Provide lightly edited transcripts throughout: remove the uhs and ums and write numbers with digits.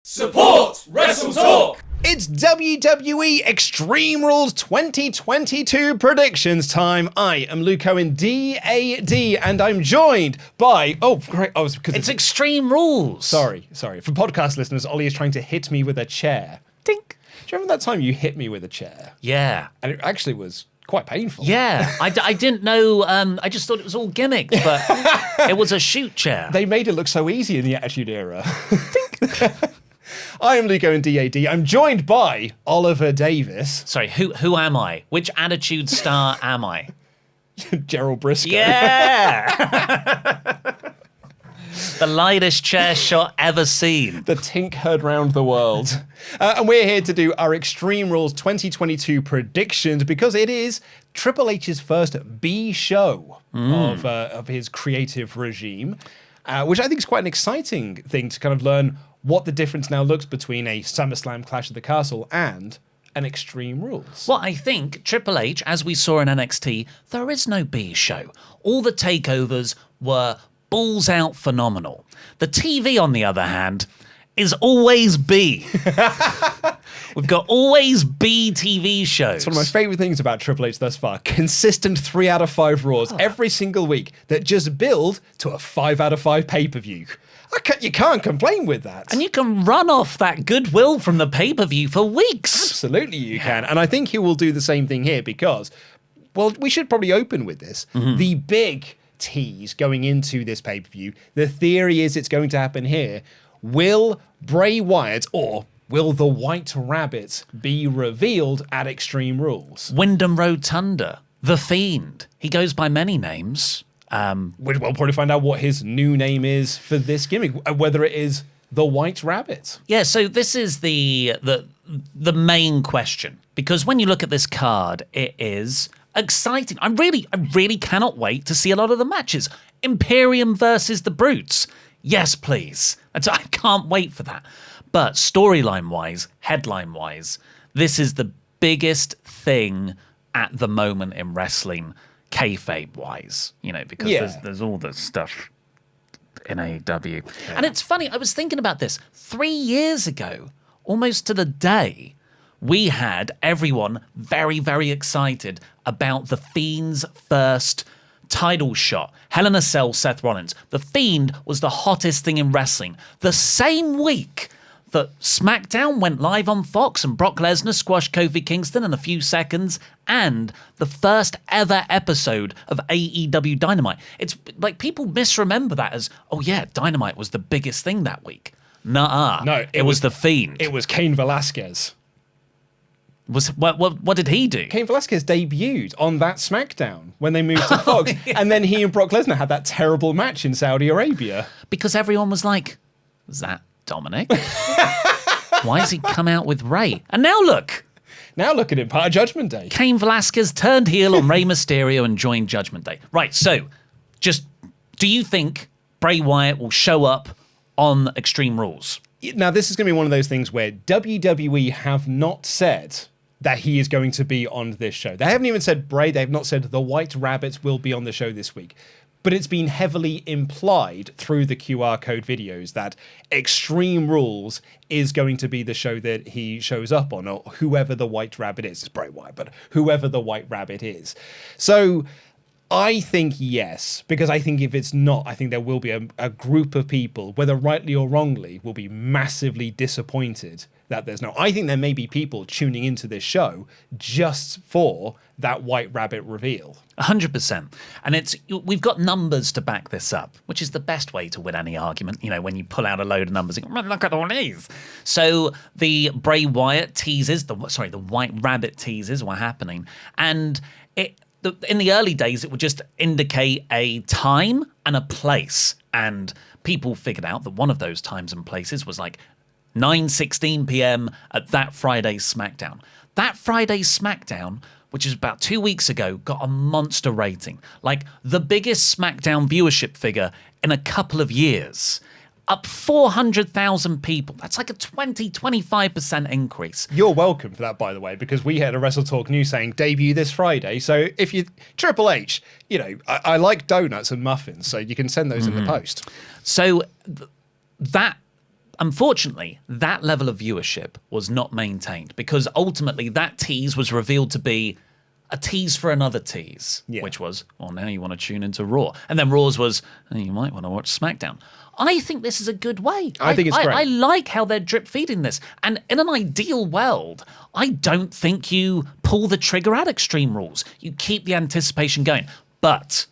Support WrestleTalk! It's WWE Extreme Rules 2022 predictions time. I am Luke Owen, DAD, and I'm joined by... Oh, great. Oh, it's Extreme Rules. Sorry. For podcast listeners, Ollie is trying to hit me with a chair. Dink. Do you remember that time you hit me with a chair? Yeah. And it actually was quite painful. Yeah. I didn't know. I just thought it was all gimmicks, but it was a shoot chair. They made it look so easy in the Attitude Era. Dink. I am Luke Owen, DAD. I'm joined by Oliver Davis. Sorry, who am I? Which Attitude Star am I? Gerald Briscoe. Yeah! The lightest chair shot ever seen. The tink heard round the world. And we're here to do our Extreme Rules 2022 predictions because it is Triple H's first B show of his creative regime, which I think is quite an exciting thing to kind of learn what the difference now looks between a SummerSlam Clash of the Castle and an Extreme Rules. Well, I think Triple H, as we saw in NXT, there is no B show. All the takeovers were balls out phenomenal. The TV, on the other hand, is always B. We've got always B TV shows. It's one of my favourite things about Triple H thus far. Consistent 3 out of 5 Raws every single week that just build to a 5 out of 5 pay-per-view. You can't complain with that. And you can run off that goodwill from the pay-per-view for weeks. Absolutely you can. And I think he will do the same thing here because, well, we should probably open with this. The big tease going into this pay-per-view, the theory is it's going to happen here. Will Bray Wyatt or will the White Rabbit be revealed at Extreme Rules? Wyndham Rotunda, The Fiend. He goes by many names. We'll probably find out what his new name is for this gimmick, whether it is the White Rabbit. Yeah, so this is the main question. Because when you look at this card, it is exciting. I really cannot wait to see a lot of the matches. Imperium versus the Brutes. Yes, please. I can't wait for that. But storyline-wise, headline-wise, this is the biggest thing at the moment in wrestling, kayfabe-wise, because there's all this stuff in AEW. Yeah. And it's funny, I was thinking about this. 3 years ago, almost to the day, we had everyone very, very excited about The Fiend's first title shot. Hell in a Cell, Seth Rollins. The Fiend was the hottest thing in wrestling. The same week that SmackDown went live on Fox and Brock Lesnar squashed Kofi Kingston in a few seconds, and the first ever episode of AEW Dynamite. It's like people misremember that as, oh yeah, Dynamite was the biggest thing that week. Nuh-uh. No, it was The Fiend. It was Cain Velasquez. What did he do? Cain Velasquez debuted on that SmackDown when they moved to Fox, and then he and Brock Lesnar had that terrible match in Saudi Arabia. Because everyone was like, is that Dominic? Why has he come out with Ray? And now look. Now look at him, part of Judgment Day. Cain Velasquez turned heel on Rey Mysterio and joined Judgment Day. Right, so, do you think Bray Wyatt will show up on Extreme Rules? Now, this is going to be one of those things where WWE have not said that he is going to be on this show. They haven't even said Bray. They have not said the White Rabbit will be on the show this week. But it's been heavily implied through the QR code videos that Extreme Rules is going to be the show that he shows up on, or whoever the White Rabbit is. It's Bray Wyatt, but whoever the White Rabbit is. So I think yes, because I think if it's not, I think there will be a group of people, whether rightly or wrongly, will be massively disappointed that there's no. I think there may be people tuning into this show just for that White Rabbit reveal. 100%. And we've got numbers to back this up, which is the best way to win any argument, when you pull out a load of numbers and go, look at all these. So the Bray Wyatt teases, the White Rabbit teases were happening. And in the early days, it would just indicate a time and a place. And people figured out that one of those times and places was like 9:16 p.m. at that Friday's SmackDown. That Friday's SmackDown, which is about 2 weeks ago, got a monster rating. Like the biggest SmackDown viewership figure in a couple of years. Up 400,000 people. That's like a 20-25% increase. You're welcome for that, by the way, because we had a WrestleTalk news saying debut this Friday. So if you Triple H, I like donuts and muffins, so you can send those in the post. So that unfortunately, that level of viewership was not maintained because ultimately that tease was revealed to be a tease for another tease, which was, well, now you want to tune into Raw. And then Raw's was, oh, you might want to watch SmackDown. I think this is a good way. I think it's great. I like how they're drip feeding this. And in an ideal world, I don't think you pull the trigger at Extreme Rules. You keep the anticipation going. But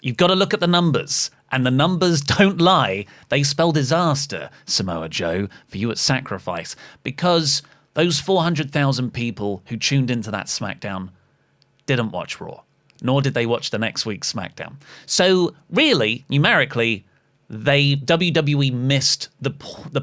you've got to look at the numbers. And the numbers don't lie. They spell disaster, Samoa Joe, for you at Sacrifice. Because those 400,000 people who tuned into that SmackDown didn't watch Raw, nor did they watch the next week's SmackDown. So really, numerically, WWE missed the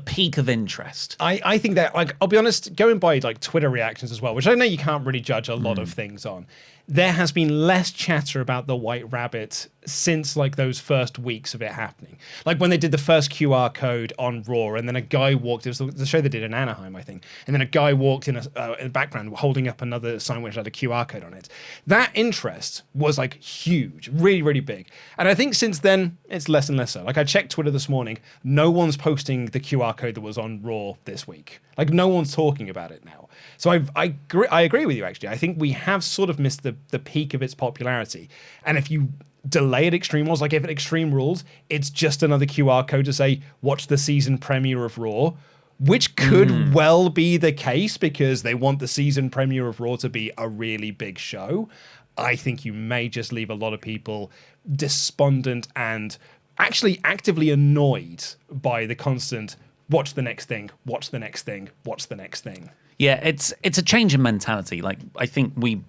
peak of interest. I think that, like, I'll be honest, going by like Twitter reactions as well, which I know you can't really judge a lot of things on, there has been less chatter about the White Rabbit since like those first weeks of it happening. Like when they did the first QR code on Raw, and then a guy walked. It was the show they did in Anaheim, I think, and then a guy walked in the background holding up another sign which had a QR code on it. That interest was like huge, really, really big. And I think since then it's less and less so. Like I checked Twitter this morning, no one's posting the QR code that was on Raw this week. Like no one's talking about it now. So I agree with you, actually. I think we have sort of missed the peak of its popularity. And if you delay at Extreme Rules, like if at Extreme Rules, it's just another QR code to say, watch the season premiere of Raw, which could well be the case because they want the season premiere of Raw to be a really big show. I think you may just leave a lot of people despondent and actually actively annoyed by the constant watch the next thing, watch the next thing, watch the next thing. Yeah, it's a change in mentality. Like I think we,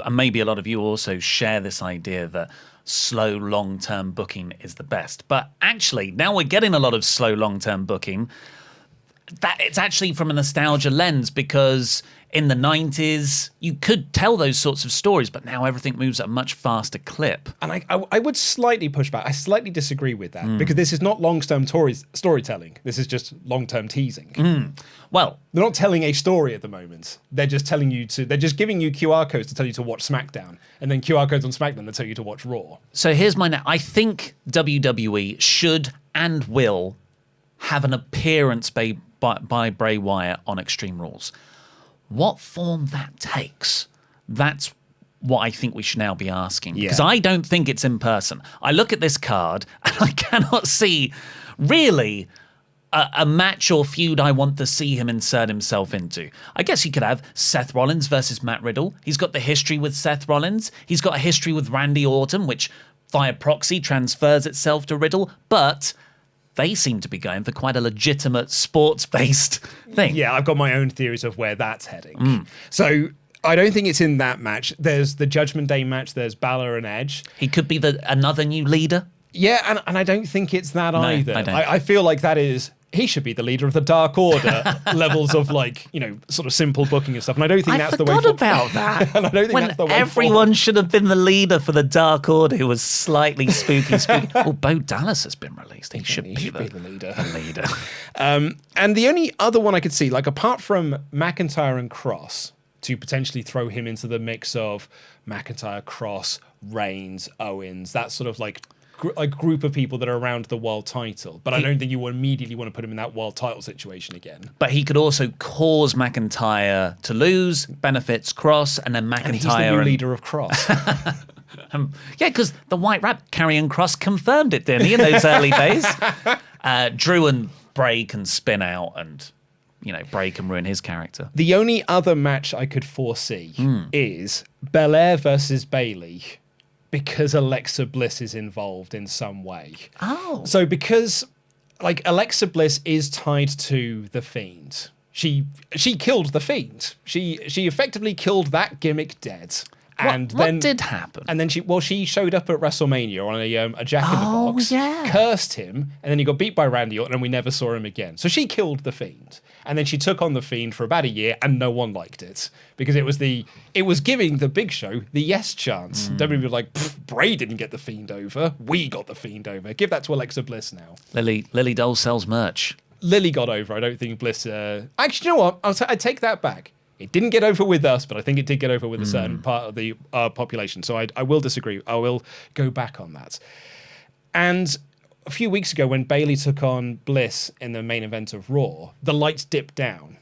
and maybe a lot of you also share this idea that slow long-term booking is the best. But actually, now we're getting a lot of slow long-term booking. That it's actually from a nostalgia lens because in the 90s, you could tell those sorts of stories, but now everything moves at a much faster clip. And I would slightly push back. I slightly disagree with that because this is not long-term storytelling. This is just long-term teasing. Well, they're not telling a story at the moment. They're just telling you they're just giving you QR codes to tell you to watch SmackDown, and then QR codes on SmackDown that tell you to watch Raw. So here's my I think WWE should and will have an appearance by Bray Wyatt on Extreme Rules. What form that takes, that's what I think we should now be asking. Because I don't think it's in person. I look at this card and I cannot see really a match or feud I want to see him insert himself into. I guess you could have Seth Rollins versus Matt Riddle. He's got the history with Seth Rollins. He's got a history with Randy Orton, which via proxy transfers itself to Riddle. But they seem to be going for quite a legitimate sports-based thing. Yeah, I've got my own theories of where that's heading. So I don't think it's in that match. There's the Judgment Day match. There's Balor and Edge. He could be another new leader. Yeah, and I don't think it's that either. I don't. I feel like that is... He should be the leader of the Dark Order levels of like, sort of simple booking and stuff. And I don't think that's the way forward. I forgot about that. And I don't think that's the way everyone forward. should have been the leader for the Dark Order who was slightly spooky. Well, Bo Dallas has been released. He should be the leader. And the only other one I could see, like apart from McIntyre and Cross, to potentially throw him into the mix of McIntyre, Cross, Reigns, Owens, that sort of like a group of people that are around the world title, but I don't think you will immediately want to put him in that world title situation again. But he could also cause McIntyre to lose, benefits Cross, and then McIntyre... And he's the new leader of Cross. Yeah, because the White Rabbit, Karrion Kross, confirmed it, didn't he, in those early days? Drew and Bray can spin out and, Bray can ruin his character. The only other match I could foresee is Belair versus Bayley, because Alexa Bliss is involved in some way. Oh. So because, like, Alexa Bliss is tied to The Fiend. She killed The Fiend. She effectively killed that gimmick dead. And what did happen? And then she showed up at WrestleMania on a Jack in the Box, cursed him, and then he got beat by Randy Orton, and we never saw him again. So she killed The Fiend. And then she took on The Fiend for about a year, and no one liked it because it was giving the Big Show the yes chance. WWE were like, Bray didn't get The Fiend over, we got The Fiend over. Give that to Alexa Bliss now. Lily Dole sells merch. Lily got over. I don't think Bliss. Actually, you know what? I take that back. It didn't get over with us, but I think it did get over with a certain part of the population. So I will disagree. I will go back on that. And a few weeks ago when Bayley took on Bliss in the main event of Raw, the lights dipped down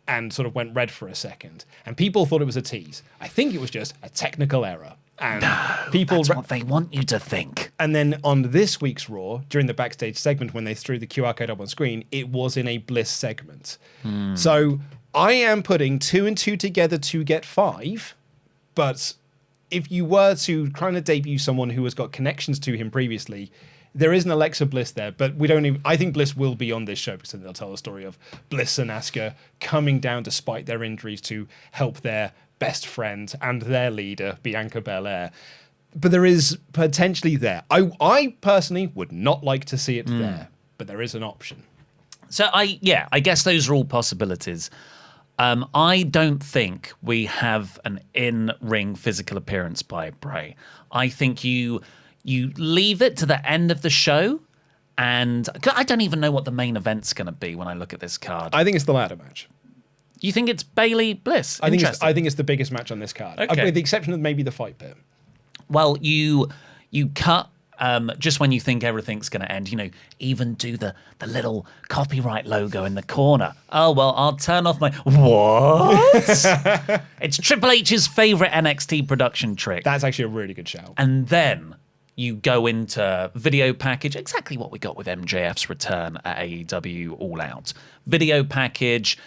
and sort of went red for a second. And people thought it was a tease. I think it was just a technical error. And that's what they want you to think. And then on this week's Raw, during the backstage segment, when they threw the QR code up on screen, it was in a Bliss segment. So I am putting 2 and 2 together to get 5. But if you were to kind of debut someone who has got connections to him previously, there is an Alexa Bliss there, but we don't even. I think Bliss will be on this show because they'll tell the story of Bliss and Asuka coming down despite their injuries to help their best friend and their leader, Bianca Belair. But there is potentially there. I personally would not like to see it there, but there is an option. So I guess those are all possibilities. I don't think we have an in-ring physical appearance by Bray. I think you leave it to the end of the show, and I don't even know what the main event's going to be when I look at this card. I think it's the ladder match. You think it's Bayley Bliss? I think it's the biggest match on this card, with the exception of maybe the fight pit. Well, you cut just when you think everything's going to end. Even do the little copyright logo in the corner. Oh well, I'll turn off my what? It's Triple H's favorite NXT production trick. That's actually a really good shout. And then you go into video package, exactly what we got with MJF's return at AEW All Out. Video package,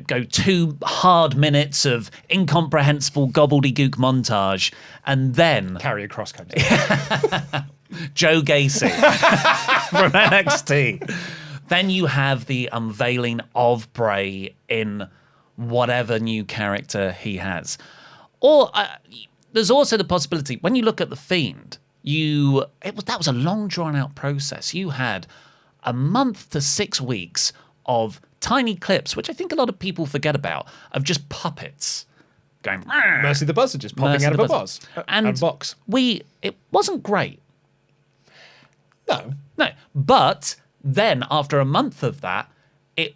go 2 hard minutes of incomprehensible gobbledygook montage, and then Carry Cross comes in. Joe Gacy from NXT. Then you have the unveiling of Bray in whatever new character he has. Or there's also the possibility, when you look at The Fiend, that was a long drawn-out process. You had a month to 6 weeks of tiny clips, which I think a lot of people forget about, of just puppets going. Mercy the Buzzard just popping out of a box. It wasn't great. No. But then after a month of that, it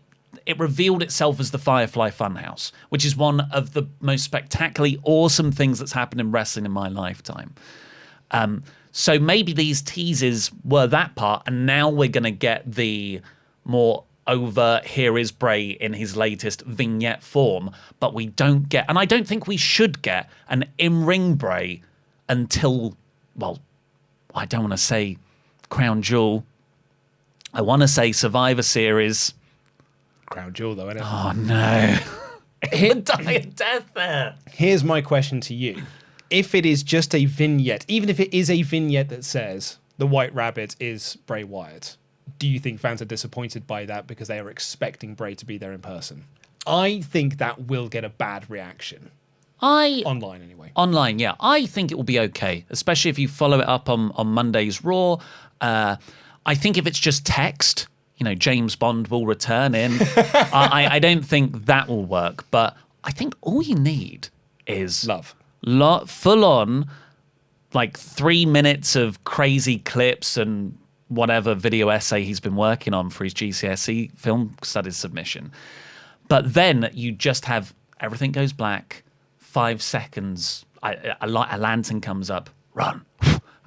revealed itself as the Firefly Funhouse, which is one of the most spectacularly awesome things that's happened in wrestling in my lifetime. So maybe these teases were that part, and now we're going to get the more overt, here is Bray in his latest vignette form, but we don't get, and I don't think we should get, an in-ring Bray until, well, I don't want to say Crown Jewel. I want to say Survivor Series. Crown Jewel, though, isn't it? Oh, no. He'd die a death there. Here's my question to you. If it is just a vignette, even if it is a vignette that says the White Rabbit is Bray Wyatt, do you think fans are disappointed by that because they are expecting Bray to be there in person? I think that will get a bad reaction. Online, anyway. Online, yeah. I think it will be okay, especially if you follow it up on Monday's Raw. I think if it's just text, James Bond will return in. I don't think that will work, but I think all you need is love. Full on, 3 minutes of crazy clips and whatever video essay he's been working on for his GCSE film studies submission. But then you just have everything goes black, 5 seconds, a lantern comes up, run,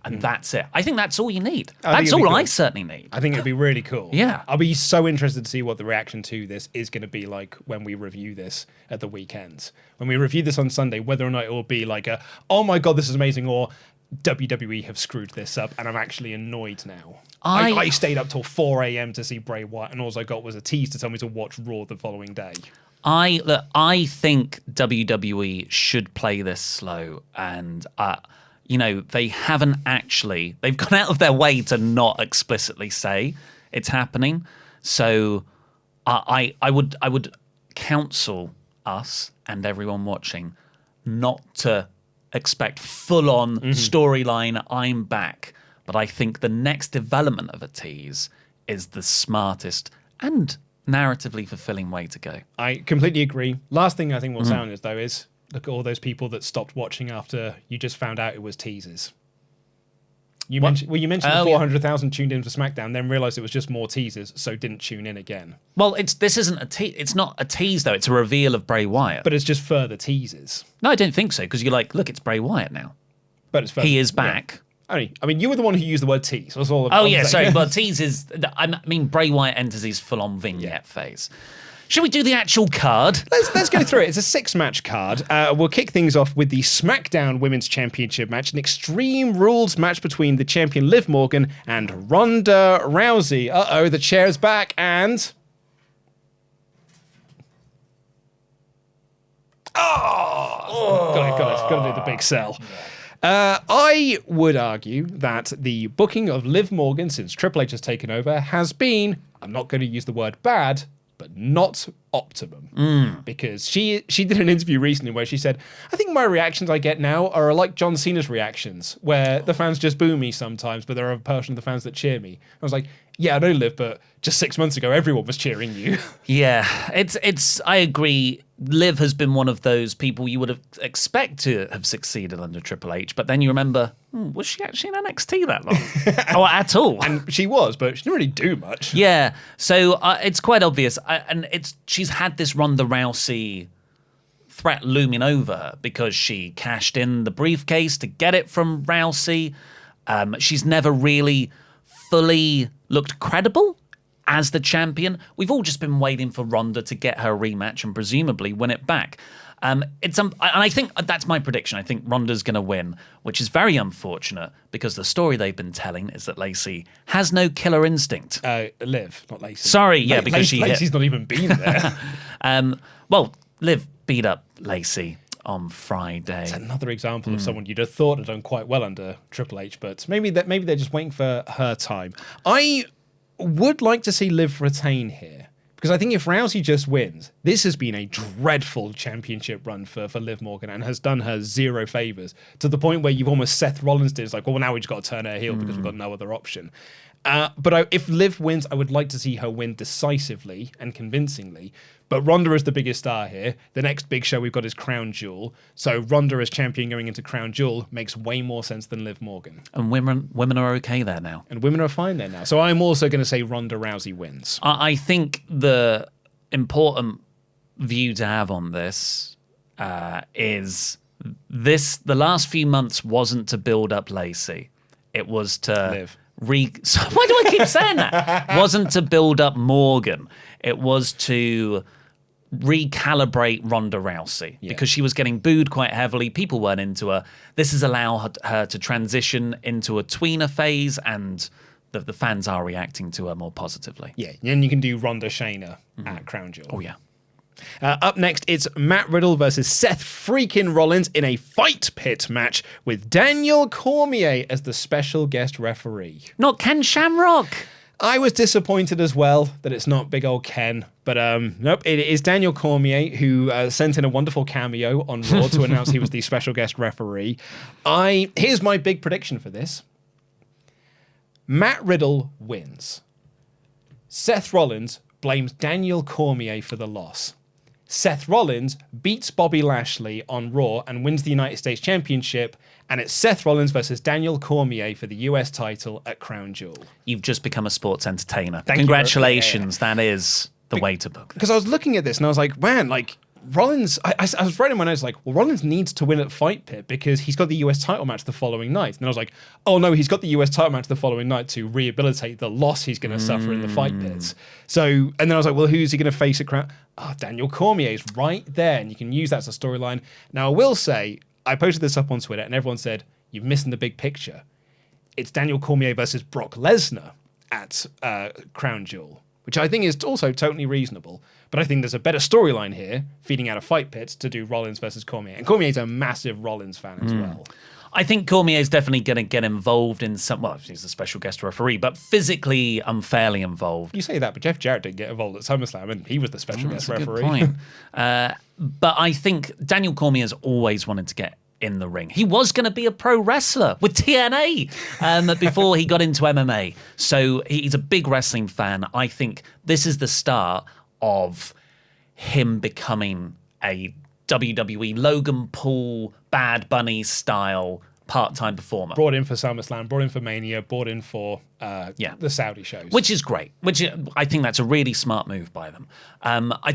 and that's it. I think that's all you need. That's all I certainly need. I think it'd be really cool. Yeah. I'll be so interested to see what the reaction to this is going to be like when we review this at the weekends. When we review this on Sunday, whether or not it will be like oh my God, this is amazing, or WWE have screwed this up and I'm actually annoyed now. I stayed up till 4 a.m. to see Bray Wyatt, and all I got was a tease to tell me to watch Raw the following day. I think WWE should play this slow, and they haven't actually. They've gone out of their way to not explicitly say it's happening. So I would counsel us and everyone watching not to expect full-on storyline, I'm back. But I think the next development of a tease is the smartest and narratively fulfilling way to go. I completely agree. Last thing I think we'll sound is, though, is look at all those people that stopped watching after you just found out it was teasers. You mentioned the 400,000 tuned in for SmackDown, then realised it was just more teasers, so didn't tune in again. Well, this isn't a tease. It's not a tease, though. It's a reveal of Bray Wyatt. But it's just further teasers. No, I don't think so, because you're like, look, it's Bray Wyatt now. But it's further, he is back. Yeah. I mean, you were the one who used the word tease. That's all. Oh, yeah, sorry. But tease is... I mean, Bray Wyatt enters his full-on vignette phase. Should we do the actual card? Let's go through it. It's a 6-match card. We'll kick things off with the SmackDown Women's Championship match, an Extreme Rules match between the champion Liv Morgan and Ronda Rousey. Uh-oh, the chair's back, and... Got to do the big sell. I would argue that the booking of Liv Morgan since Triple H has taken over has been, I'm not going to use the word bad, but not optimum. Because she did an interview recently where she said, I think my reactions I get now are like John Cena's reactions, where the fans just boo me sometimes, but there are a portion of the fans that cheer me. I was like, yeah, I know, Liv, but just 6 months ago, everyone was cheering you. Yeah, I agree. Liv has been one of those people you would have expect to have succeeded under Triple H, but then you remember, was she actually in NXT that long? Or at all? And she was, but she didn't really do much. Yeah, so it's quite obvious. She's had this Ronda Rousey threat looming over her because she cashed in the briefcase to get it from Rousey. She's never really fully looked credible as the champion. We've all just been waiting for Ronda to get her rematch and presumably win it back. And I think that's my prediction. I think Ronda's going to win, which is very unfortunate because the story they've been telling is that Lacey has no killer instinct. Liv, not Lacey. Sorry, yeah, because Lacey's not even been there. Well, Liv beat up Lacey on Friday. It's another example of someone you'd have thought had done quite well under Triple H, but maybe they're just waiting for her time. I would like to see Liv retain here, because I think if Rousey just wins, this has been a dreadful championship run for Liv Morgan and has done her zero favors, to the point where you've almost Seth Rollins did. It's like, well, now we've just got to turn her heel because we've got no other option. But if Liv wins, I would like to see her win decisively and convincingly. But Ronda is the biggest star here. The next big show we've got is Crown Jewel. So Ronda as champion going into Crown Jewel makes way more sense than Liv Morgan. And women are okay there now. And women are fine there now. So I'm also going to say Ronda Rousey wins. I think the important view to have on this is the last few months wasn't to build up Lacey. It was to... Liv. Why do I keep saying that? Wasn't to build up Morgan. It was to recalibrate Ronda Rousey because she was getting booed quite heavily. People weren't into her. This has allowed her to transition into a tweener phase, and the fans are reacting to her more positively. Yeah, and you can do Ronda Shayna at Crown Jewel. Oh, yeah. Up next, it's Matt Riddle versus Seth freaking Rollins in a fight pit match with Daniel Cormier as the special guest referee. Not Ken Shamrock. I was disappointed as well that it's not big old Ken, but nope, it is Daniel Cormier who sent in a wonderful cameo on Raw to announce he was the special guest referee. Here's my big prediction for this. Matt Riddle wins. Seth Rollins blames Daniel Cormier for the loss. Seth Rollins beats Bobby Lashley on Raw and wins the United States Championship, and it's Seth Rollins versus Daniel Cormier for the US title at Crown Jewel. You've just become a sports entertainer. Thank Congratulations. That is the way to book this. Because I was looking at this and I was like, man, like, Rollins, I was writing my notes like, well, Rollins needs to win at Fight Pit because he's got the US title match the following night. And then I was like, oh no, he's got the US title match the following night to rehabilitate the loss he's going to suffer in the Fight Pits. So, and then I was like, well, who's he going to face at Crown? Oh, Daniel Cormier's right there, and you can use that as a storyline. Now, I will say, I posted this up on Twitter, and everyone said, you're missing the big picture. It's Daniel Cormier versus Brock Lesnar at Crown Jewel, which I think is also totally reasonable. But I think there's a better storyline here, feeding out a Fight Pit, to do Rollins versus Cormier. And Cormier's a massive Rollins fan as well. I think Cormier is definitely going to get involved in some... Well, he's a special guest referee, but physically unfairly involved. You say that, but Jeff Jarrett didn't get involved at SummerSlam, and he was the special guest That's a referee. good point. But I think Daniel Cormier's always wanted to get in the ring. He was going to be a pro wrestler with TNA before he got into MMA. So he's a big wrestling fan. I think this is the start of him becoming a WWE Logan Paul, Bad Bunny style part-time performer. Brought in for SummerSlam, brought in for Mania, brought in for the Saudi shows. Which is great. I think that's a really smart move by them.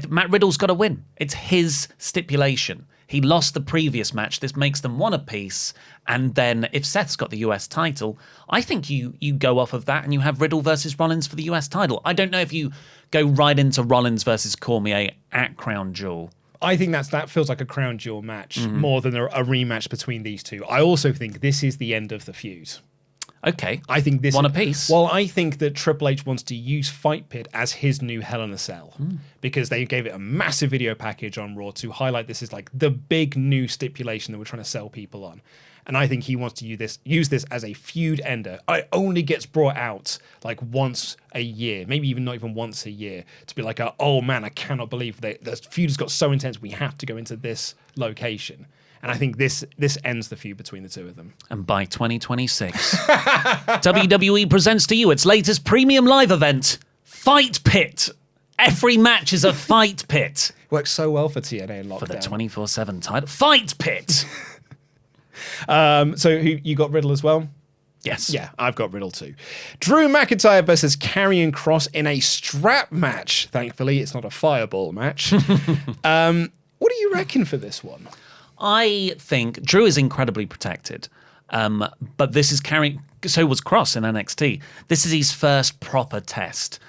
Matt Riddle's got to win. It's his stipulation. He lost the previous match. This makes them one apiece. And then if Seth's got the US title, I think you go off of that and you have Riddle versus Rollins for the US title. I don't know if you go right into Rollins versus Cormier at Crown Jewel. I think that feels like a crown jewel match more than a rematch between these two. I also think this is the end of the feud. Okay. I think this one is, apiece. Well, I think that Triple H wants to use Fight Pit as his new Hell in a Cell because they gave it a massive video package on Raw to highlight this is like the big new stipulation that we're trying to sell people on. And I think he wants to use this as a feud ender. It only gets brought out like once a year, maybe even not even once a year, to be like, oh man, I cannot believe that the feud has got so intense. We have to go into this location. And I think this ends the feud between the two of them. And by 2026, WWE presents to you its latest premium live event, Fight Pit. Every match is a Fight Pit. Works so well for TNA and Lockdown. For the 24/7 title. Fight Pit! So you got Riddle as well? Yes. Yeah, I've got Riddle too. Drew McIntyre versus Karrion Kross in a strap match. Thankfully, it's not a fireball match. What do you reckon for this one? I think Drew is incredibly protected, but this is carrying. So was Kross in NXT. This is his first proper test.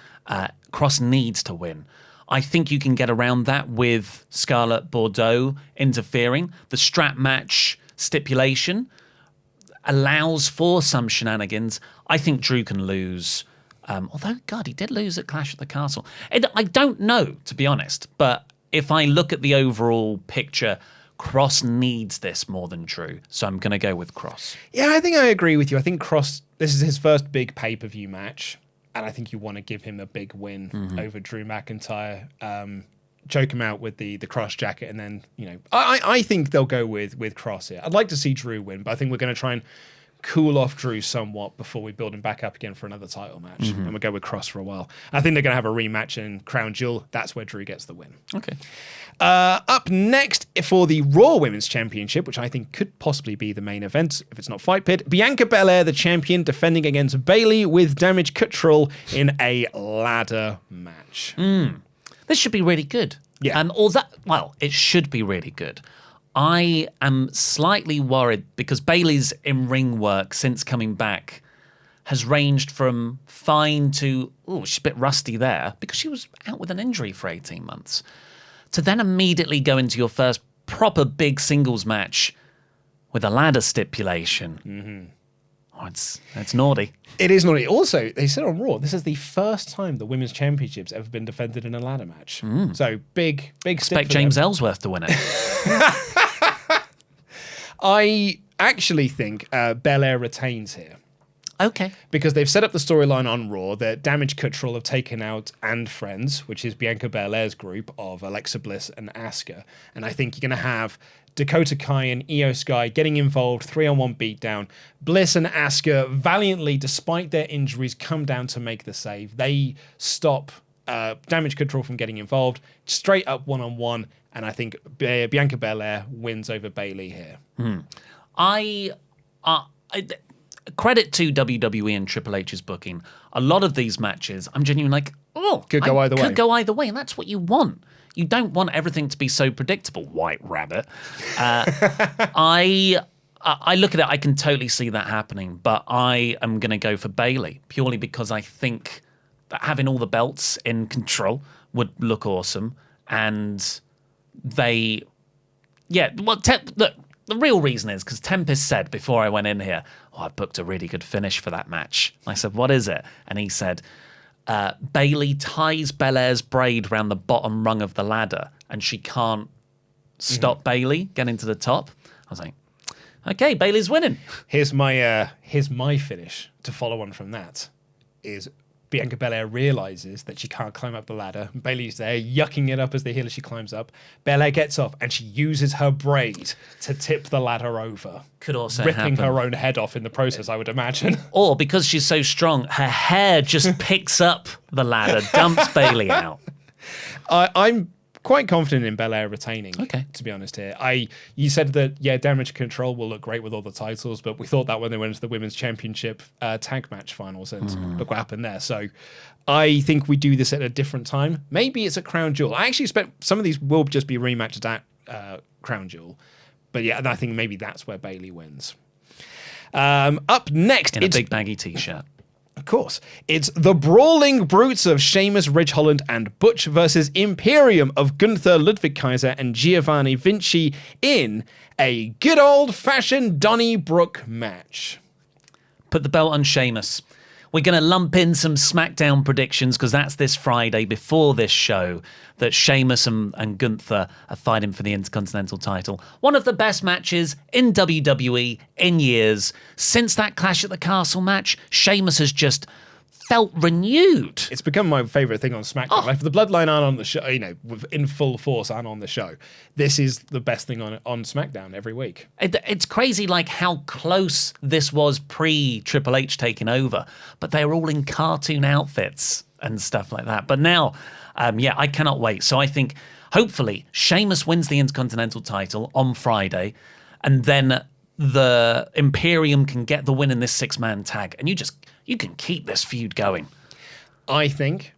Kross needs to win. I think you can get around that with Scarlett Bordeaux interfering. The strap match stipulation allows for some shenanigans. I think Drew can lose. Although, God, he did lose at Clash at the Castle. I don't know, to be honest, but if I look at the overall picture, Kross needs this more than Drew, so I'm going to go with Kross. Yeah, I think I agree with you. I think Kross, this is his first big pay-per-view match, and I think you want to give him a big win over Drew McIntyre. Choke him out with the Kross jacket, and then, I think they'll go with Kross here. I'd like to see Drew win, but I think we're going to try and cool off Drew somewhat before we build him back up again for another title match. And we'll go with Kross for a while. I think they're going to have a rematch in Crown Jewel. That's where Drew gets the win. Okay. Up next for the Raw Women's Championship, which I think could possibly be the main event if it's not Fight Pit. Bianca Belair, the champion, defending against Bayley with Damage Control in a ladder match. This should be really good. Yeah. It should be really good. I am slightly worried because Bayley's in-ring work since coming back has ranged from fine to, she's a bit rusty there because she was out with an injury for 18 months. To then immediately go into your first proper big singles match with a ladder stipulation. It's naughty. It is naughty. Also, they said on Raw, this is the first time the Women's Championship's ever been defended in a ladder match. So big Expect James Ellsworth to win it. I actually think Belair retains here. Okay. Because they've set up the storyline on Raw that Damage Control have taken out And Friends, which is Bianca Belair's group of Alexa Bliss and Asuka. And I think you're going to have Dakota Kai and Io Sky getting involved, 3-on-1 beatdown. Bliss and Asuka valiantly, despite their injuries, come down to make the save. They stop Damage Control from getting involved, straight up 1-on-1. And I think Bianca Belair wins over Bayley here. I credit to WWE and Triple H's booking. A lot of these matches, I'm genuinely like, could go either way. Could go either way, and that's what you want. You don't want everything to be so predictable. White Rabbit. I look at it, I can totally see that happening, but I am going to go for Bayley purely because I think that having all the belts in control would look awesome, and look, the real reason is because Tempest said before I went in here, I booked a really good finish for that match. I said, what is it? And he said, Bayley ties Belair's braid around the bottom rung of the ladder and she can't stop Bayley getting to the top. I was like, okay, Bayley's winning. Here's my finish to follow on from that is Bianca Belair realizes that she can't climb up the ladder. Bayley's there, yucking it up as they heal as she climbs up. Belair gets off, and she uses her braid to tip the ladder over. Could also ripping happen. her own head off in the process, I would imagine. Or because she's so strong, her hair just picks up the ladder, dumps Bayley out. I'm quite confident in Belair retaining, okay, to be honest here. You said that, Damage Control will look great with all the titles, but we thought that when they went into the Women's Championship tag match finals, and look what happened there. So I think we do this at a different time. Maybe it's a Crown Jewel. I actually expect some of these will just be rematches crown jewel. But yeah, and I think maybe that's where Bayley wins. Up next, in a big baggy t-shirt. Of course, it's the Brawling Brutes of Sheamus, Ridge Holland, and Butch versus Imperium of Gunther, Ludwig Kaiser, and Giovanni Vinci in a good old-fashioned Donnybrook match. Put the belt on Sheamus. We're going to lump in some SmackDown predictions because that's this Friday before this show that Sheamus and Gunther are fighting for the Intercontinental title. One of the best matches in WWE in years. Since that Clash at the Castle match, Sheamus has just felt renewed. It's become my favourite thing on SmackDown. Like, if the Bloodline aren't on the show, in full force and on the show, this is the best thing on SmackDown every week. It's crazy, like, how close this was pre-Triple H taking over, but they were all in cartoon outfits and stuff like that. But now, I cannot wait. So I think, hopefully, Sheamus wins the Intercontinental title on Friday, and then the Imperium can get the win in this six-man tag, and you can keep this feud going. I think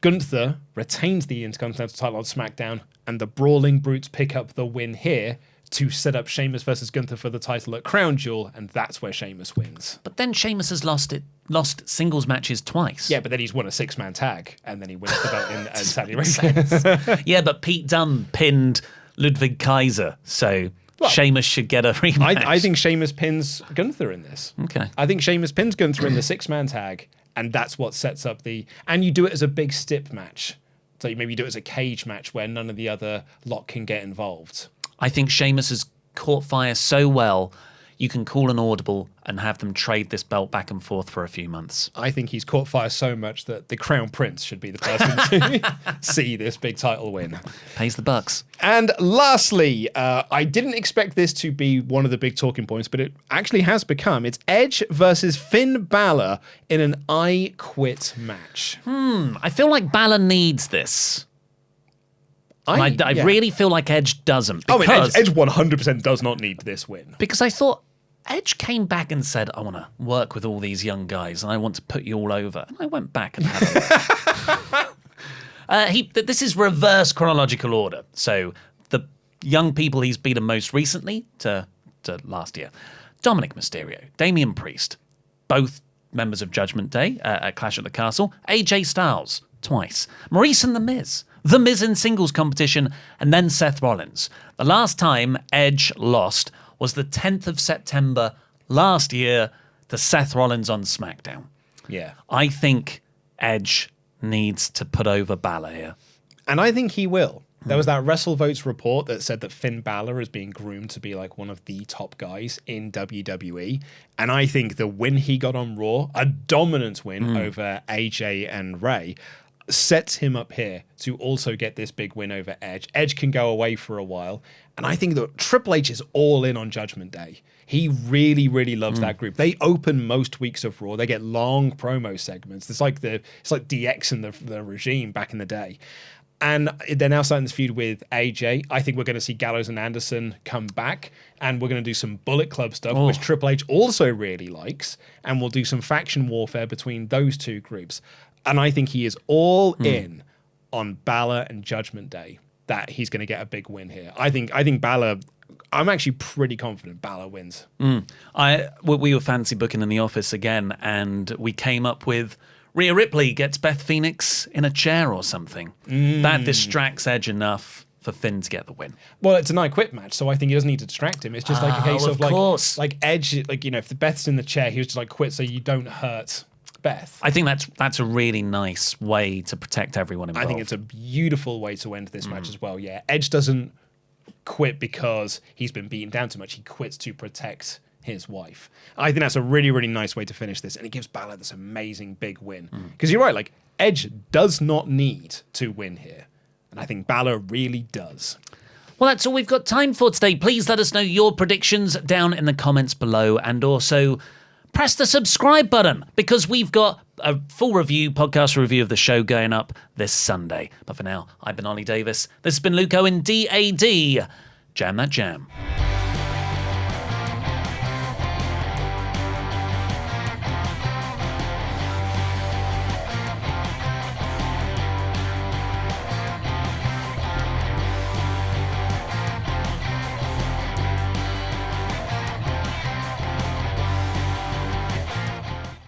Gunther retains the Intercontinental title on SmackDown, and the Brawling Brutes pick up the win here to set up Sheamus versus Gunther for the title at Crown Jewel, and that's where Sheamus wins. But then Sheamus has lost singles matches twice. Yeah, but then he's won a six-man tag, and then he wins the belt in Saudi Arabia. Yeah, but Pete Dunne pinned Ludwig Kaiser, so Sheamus should get a rematch. I think Sheamus pins Gunther in this. Okay. I think Sheamus pins Gunther in the six-man tag, and that's what sets up and you do it as a big stip match. So maybe you do it as a cage match where none of the other lot can get involved. I think Sheamus has caught fire so well, you can call an audible and have them trade this belt back and forth for a few months. I think he's caught fire so much that the Crown Prince should be the person to see this big title win. Pays the bucks. And lastly, I didn't expect this to be one of the big talking points, but it actually has become. It's Edge versus Finn Balor in an I Quit match. I feel like Balor needs this. I really feel like Edge doesn't. Because, Edge 100% does not need this win. Because I thought Edge came back and said, I want to work with all these young guys and I want to put you all over. And I went back and had a look. This is reverse chronological order. So the young people he's beaten most recently to last year. Dominic Mysterio, Damian Priest, both members of Judgment Day at Clash at the Castle. AJ Styles, twice. Maurice and The Miz in singles competition, and then Seth Rollins. The last time Edge lost was the 10th of September last year to Seth Rollins on SmackDown. Yeah. I think Edge needs to put over Balor here. And I think he will. There was that WrestleVotes report that said that Finn Balor is being groomed to be like one of the top guys in WWE. And I think the win he got on Raw, a dominant win over AJ and Ray, sets him up here to also get this big win over Edge. Edge can go away for a while. And I think that Triple H is all in on Judgment Day. He really, really loves that group. They open most weeks of Raw. They get long promo segments. It's like DX and the regime back in the day. And they're now starting this feud with AJ. I think we're going to see Gallows and Anderson come back, and we're going to do some Bullet Club stuff, which Triple H also really likes. And we'll do some faction warfare between those two groups. And I think he is all in on Balor and Judgment Day, that he's going to get a big win here. I think Balor, I'm actually pretty confident Balor wins. We were fancy booking in the office again, and we came up with Rhea Ripley gets Beth Phoenix in a chair or something. That distracts Edge enough for Finn to get the win. Well, it's an I Quit match, so I think he doesn't need to distract him. It's just like a case of like Edge, like, if the Beth's in the chair, he was just like quit so you don't hurt Beth. I think that's a really nice way to protect everyone involved. I think it's a beautiful way to end this match as well. Yeah, Edge doesn't quit because he's been beaten down too much. He quits to protect his wife. I think that's a really, really nice way to finish this, and it gives Balor this amazing big win. Because you're right, like, Edge does not need to win here, and I think Balor really does. Well, that's all we've got time for today. Please let us know your predictions down in the comments below, and also press the subscribe button, because we've got a full podcast review of the show going up this Sunday. But for now, I've been Ollie Davis. This has been Luke Owen, DAD. Jam that jam.